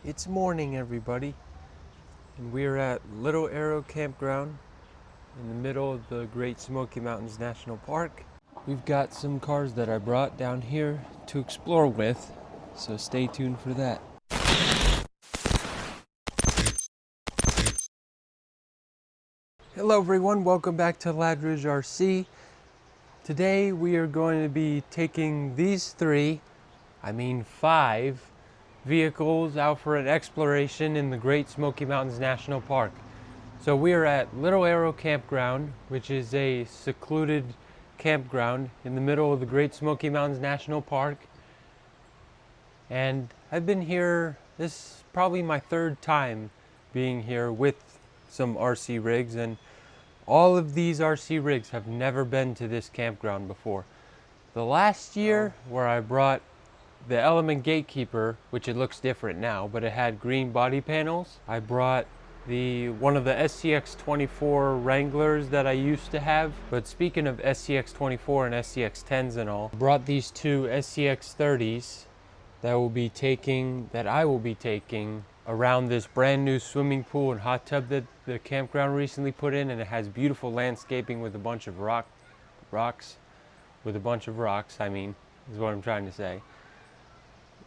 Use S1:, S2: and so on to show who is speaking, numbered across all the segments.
S1: It's morning, everybody, and we're at Little Arrow Campground in the middle of the Great Smoky Mountains National Park. We've got some cars that I brought down here to explore with, so stay tuned for that. Hello everyone, welcome back to Ladridge RC. Today we are going to be taking these five vehicles out for an exploration in the Great Smoky Mountains National Park. So we are at Little Arrow Campground, which is a secluded campground in the middle of the Great Smoky Mountains National Park. And I've been here, this is probably my third time being here with some RC rigs, and all of these RC rigs have never been to this campground before. The last year where I brought the Element Gatekeeper, which it looks different now, but it had green body panels. I brought one of the SCX24 Wranglers that I used to have. But speaking of SCX24 and SCX10s and all, I brought these two SCX30s that I will be taking around this brand new swimming pool and hot tub that the campground recently put in, and it has beautiful landscaping with a bunch of rocks, is what I'm trying to say.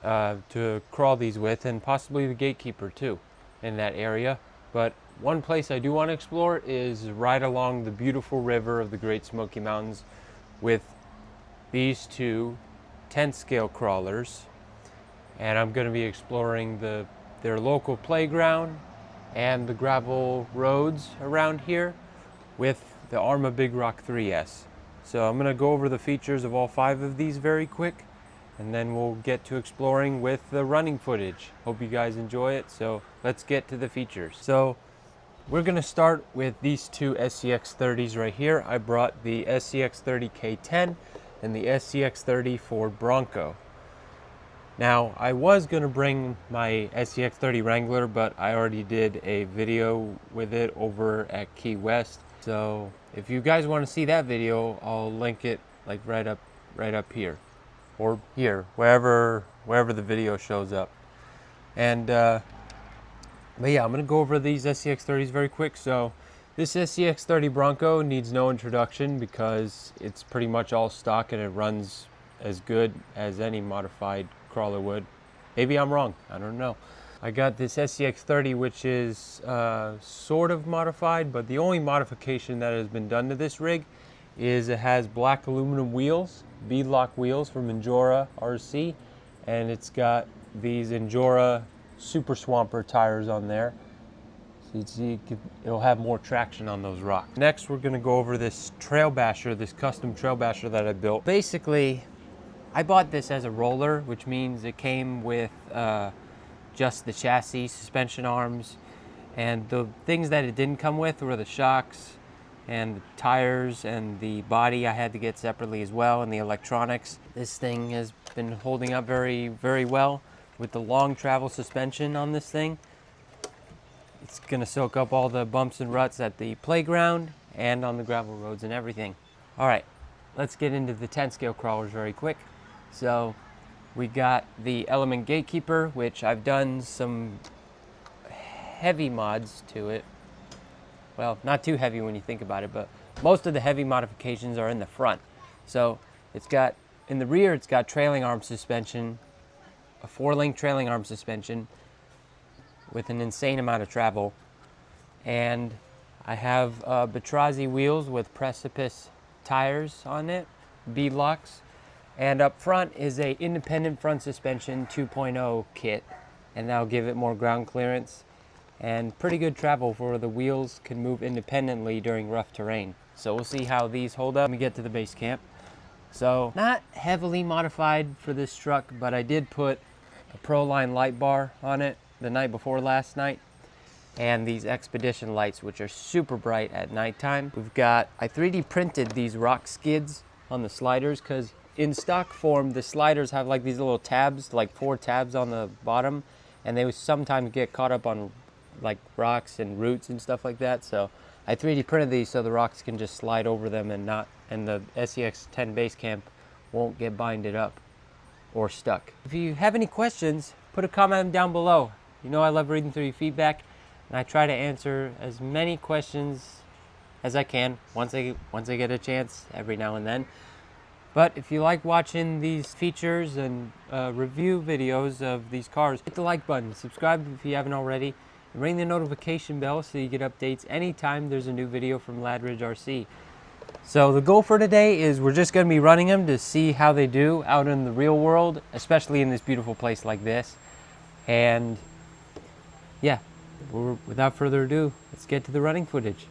S1: To crawl these with, and possibly the Gatekeeper too in that area. But one place I do want to explore is right along the beautiful river of the Great Smoky Mountains with these two 10th scale crawlers, and I'm going to be exploring their local playground and the gravel roads around here with the Arrma Big Rock 3S. So I'm going to go over the features of all five of these very quick, and then we'll get to exploring with the running footage. Hope you guys enjoy it, so let's get to the features. So we're gonna start with these two SCX30s right here. I brought the SCX30 K10 and the SCX30 Ford Bronco. Now, I was gonna bring my SCX30 Wrangler, but I already did a video with it over at Key West. So if you guys wanna see that video, I'll link it like right up here. Or here, wherever the video shows up. And but yeah, I'm gonna go over these SCX30s very quick. So this SCX30 Bronco needs no introduction because it's pretty much all stock and it runs as good as any modified crawler would. Maybe I'm wrong, I don't know. I got this SCX30, which is sort of modified, but the only modification that has been done to this rig is it has black aluminum wheels, beadlock wheels from Endura RC, and it's got these Endura Super Swamper tires on there. So you see it'll have more traction on those rocks. Next, we're gonna go over this trail basher, this custom trail basher that I built. Basically, I bought this as a roller, which means it came with just the chassis, suspension arms, and the things that it didn't come with were the shocks and the tires and the body I had to get separately as well, and the electronics. This thing has been holding up very, very well with the long travel suspension on this thing. It's gonna soak up all the bumps and ruts at the playground and on the gravel roads and everything. All right, let's get into the 10 scale crawlers very quick. So we got the Element Gatekeeper, which I've done some heavy mods to it. Well, not too heavy when you think about it, but most of the heavy modifications are in the front. So it's got, in the rear, it's got trailing arm suspension, a 4-link trailing arm suspension with an insane amount of travel. And I have Batrazi wheels with precipice tires on it, beadlocks. And up front is a independent front suspension 2.0 kit, and that'll give it more ground clearance and pretty good travel for the wheels can move independently during rough terrain. So we'll see how these hold up when we get to the base camp. So not heavily modified for this truck, but I did put a Proline light bar on it the night before last night, and these Expedition lights, which are super bright at nighttime. I 3D printed these rock skids on the sliders, because in stock form, the sliders have like these little tabs, like 4 tabs on the bottom, and they would sometimes get caught up on like rocks and roots and stuff like that. So I 3D printed these so the rocks can just slide over them and the SCX10 Basecamp won't get binded up. or stuck. If you have any questions, put a comment down below. You know I love reading through your feedback, and I try to answer as many questions as I can once I get a chance every now and then. But if you like watching these features and review videos of these cars, hit the like button, subscribe if you haven't already, and ring the notification bell so you get updates anytime there's a new video from Ladridge RC. So the goal for today is we're just going to be running them to see how they do out in the real world, especially in this beautiful place like this. And yeah, without further ado, let's get to the running footage.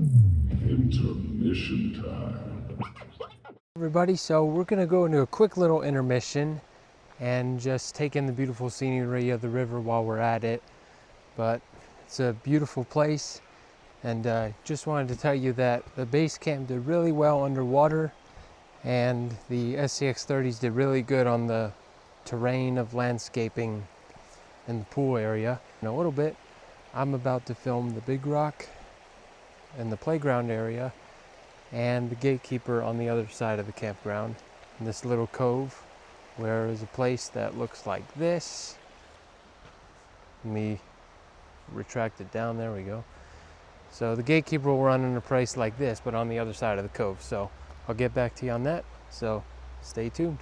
S2: Intermission time.
S1: Everybody, so we're gonna go into a quick little intermission and just take in the beautiful scenery of the river while we're at it. But it's a beautiful place, and just wanted to tell you that the Basecamp did really well underwater, and the SCX-30s did really good on the terrain of landscaping in the pool area. In a little bit, I'm about to film the big rock in the playground area and the Gatekeeper on the other side of the campground in this little cove where is a place that looks like this. Let me retract it down, there we go. So the Gatekeeper will run in a place like this, but on the other side of the cove. So I'll get back to you on that, so stay tuned.